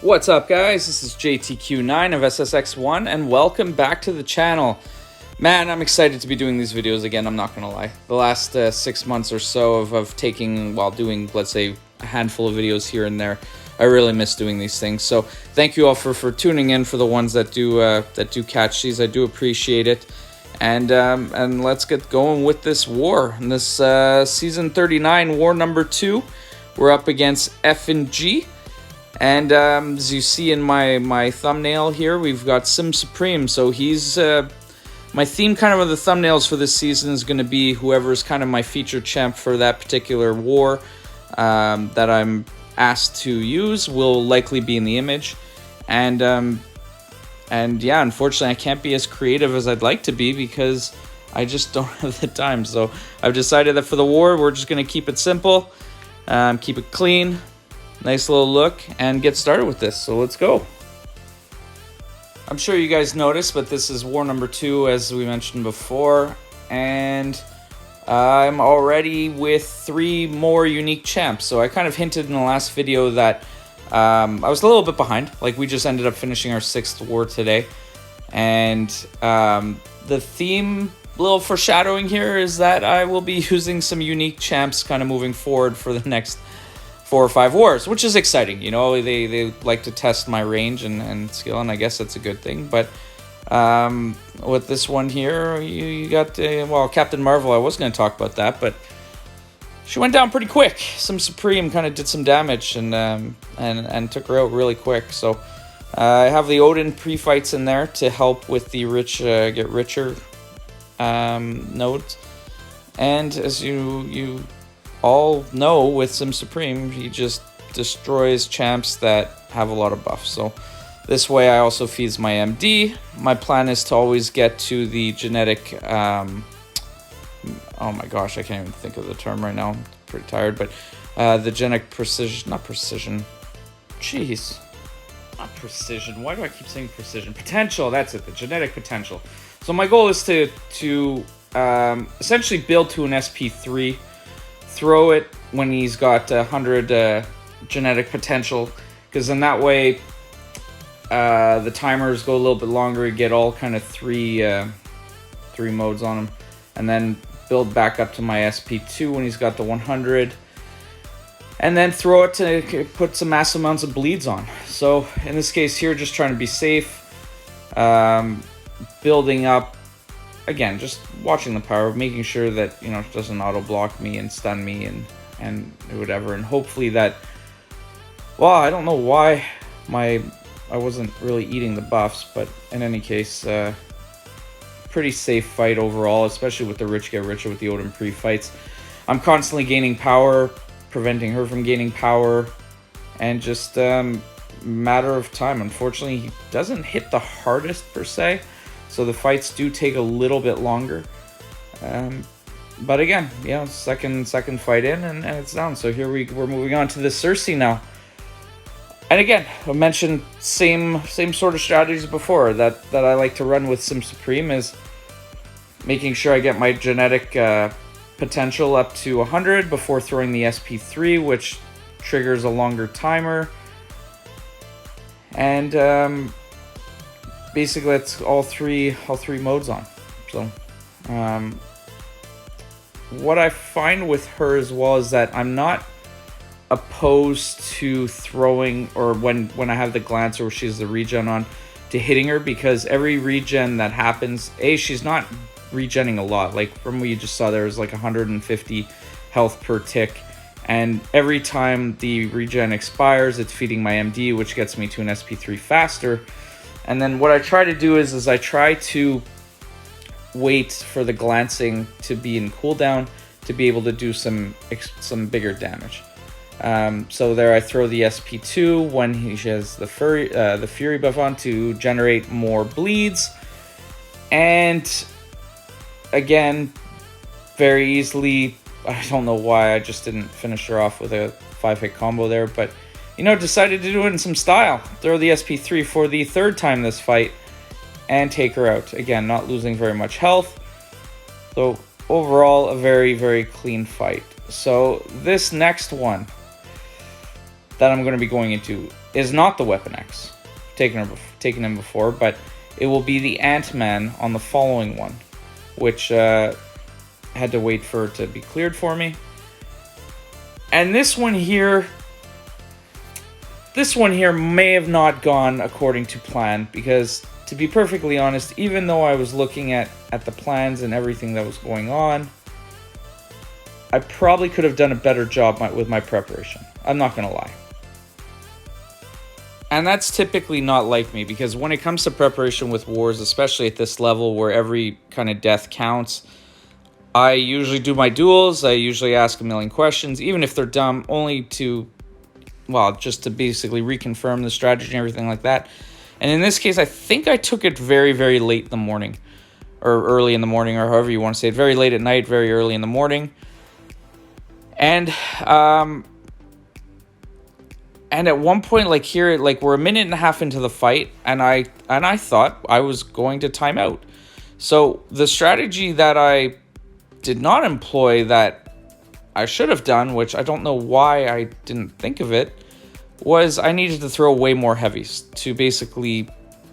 What's up, guys? This is JTQ9 of SSX-1, and welcome back to the channel. Man, I'm excited to be doing these videos again, I'm not gonna lie. The last 6 months or so of taking, while doing, let's say, a handful of videos here and there, I really miss doing these things. So thank you all for tuning in, for the ones that do catch these. I do appreciate it. And let's get going with this war. In this Season 39, War number 2, we're up against F and G. And as you see in my thumbnail here, we've got Sim Supreme. So he's my theme kind of the thumbnails for this season is going to be whoever's kind of my featured champ for that particular war that I'm asked to use will likely be in the image. And yeah, unfortunately, I can't be as creative as I'd like to be because I just don't have the time. So I've decided that for the war, we're just going to keep it simple, keep it clean. Nice little look, and get started with this. So let's go. I'm sure you guys noticed, but this is war number 2, as we mentioned before. And I'm already with 3 more unique champs. So I kind of hinted in the last video that I was a little bit behind. Like, we just ended up finishing our 6th war today. And the theme, little foreshadowing here, is that I will be using some unique champs kind of moving forward for the next 4 or 5 wars, which is exciting. You know, they like to test my range and skill, and I guess that's a good thing. But with this one here, you got well, Captain Marvel. I was going to talk about that, but she went down pretty quick. Some Supreme kind of did some damage and took her out really quick. So I have the Odin pre-fights in there to help with the get richer nodes, and as you all know, with Sim Supreme, he just destroys champs that have a lot of buffs. So this way I also feeds my MD. My plan is to always get to the genetic, oh my gosh, I can't even think of the term right now. I'm pretty tired, but the genetic precision, not precision. Jeez, not precision. Why do I keep saying precision? Potential, that's it, the genetic potential. So my goal is to essentially build to an SP3, throw it when he's got 100 genetic potential, because in that way the timers go a little bit longer. You get all kind of three modes on him, and then build back up to my SP2 when he's got the 100, and then throw it to put some massive amounts of bleeds on. So in this case here, just trying to be safe, building up. Again, just watching the power, making sure that, you know, it doesn't auto-block me and stun me and whatever. And hopefully that, well, I don't know why I wasn't really eating the buffs, but in any case, pretty safe fight overall, especially with the rich get richer with the Odin pre-fights. I'm constantly gaining power, preventing her from gaining power, and just matter of time. Unfortunately, he doesn't hit the hardest per se, so the fights do take a little bit longer. But again, yeah, second fight in, and it's down. So here we're moving on to the Sersi now. And again, I mentioned same sort of strategies before that I like to run with Sim Supreme, is making sure I get my genetic potential up to 100 before throwing the SP3, which triggers a longer timer. And basically, that's all three modes on. So, what I find with her as well is that I'm not opposed to throwing, or when I have the glance or she's the regen on, to hitting her, because every regen that happens, she's not regenning a lot. Like from what you just saw, there was like 150 health per tick. And every time the regen expires, it's feeding my MD, which gets me to an SP3 faster. And then what I try to do is I try to wait for the glancing to be in cooldown to be able to do some bigger damage. So there I throw the SP2 when he has the Fury buff on to generate more bleeds. And again, very easily, I don't know why I just didn't finish her off with a 5-hit combo there, but you know, decided to do it in some style. Throw the SP3 for the 3rd time this fight and take her out. Again, not losing very much health. So overall, a very, very clean fight. So this next one, that I'm going to be going into is not the Weapon X. Taken him before, but it will be the Ant-Man on the following one, which had to wait for it to be cleared for me. And this one here may have not gone according to plan, because to be perfectly honest, even though I was looking at the plans and everything that was going on, I probably could have done a better job with my preparation. I'm not going to lie. And that's typically not like me, because when it comes to preparation with wars, especially at this level where every kind of death counts, I usually do my duels. I usually ask a million questions, even if they're dumb, only to, well, just to basically reconfirm the strategy and everything like that. And in this case, I think I took it very, very late in the morning, or early in the morning, or however you want to say it. Very late at night, very early in the morning. And at one point, like here, like we're a minute and a half into the fight, and I thought I was going to time out. So the strategy that I did not employ that I should have done, which I don't know why I didn't think of it, was I needed to throw way more heavies to basically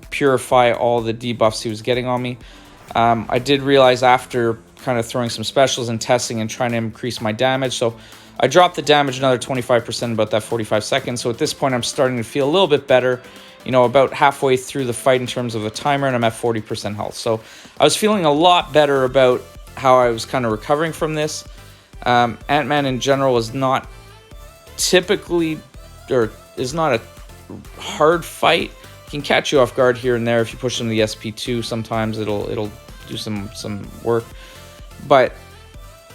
purify all the debuffs he was getting on me. I did realize after kind of throwing some specials and testing and trying to increase my damage, so I dropped the damage another 25% in about that 45 seconds. So at this point, I'm starting to feel a little bit better, you know, about halfway through the fight in terms of the timer, and I'm at 40% health. So I was feeling a lot better about how I was kind of recovering from this. Ant-Man in general is not typically, or is not a hard fight. He can catch you off guard here and there if you push him to the SP2. Sometimes it'll do some work, but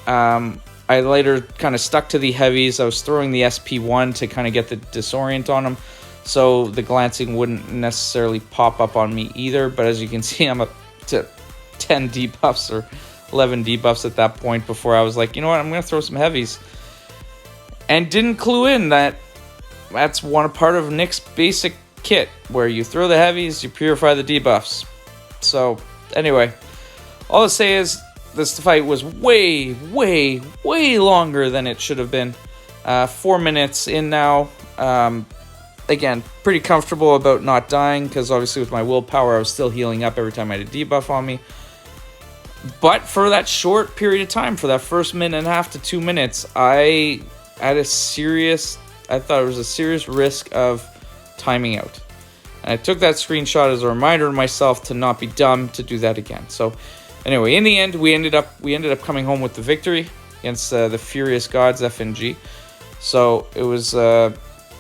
I later kind of stuck to the heavies. I was throwing the SP1 to kind of get the disorient on him, so the glancing wouldn't necessarily pop up on me either. But as you can see, I'm up to 10 debuffs or 11 debuffs at that point before I was like, you know what, I'm going to throw some heavies. And didn't clue in that that's part of Nick's basic kit, where you throw the heavies, you purify the debuffs. So anyway, all to say is, this fight was way, way, way longer than it should have been. 4 minutes in now. Again, pretty comfortable about not dying, because obviously with my willpower, I was still healing up every time I had a debuff on me. But for that short period of time, for that first minute and a half to 2 minutes, I thought it was a serious risk of timing out. And I took that screenshot as a reminder to myself to not be dumb to do that again. So anyway, in the end, we ended up coming home with the victory against the Furious Gods, FNG. So it was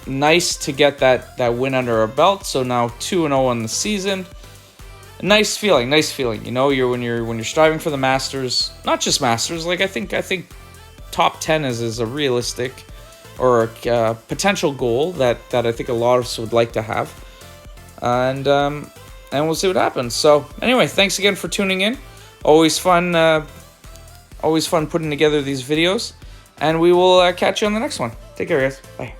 nice to get that win under our belt. So now 2-0 on the season. Nice feeling. You know, when you're striving for the Masters, not just Masters. Like I think top 10 is a realistic or a potential goal that I think a lot of us would like to have. And we'll see what happens. So anyway, thanks again for tuning in. Always fun putting together these videos, and we will catch you on the next one. Take care, guys. Bye.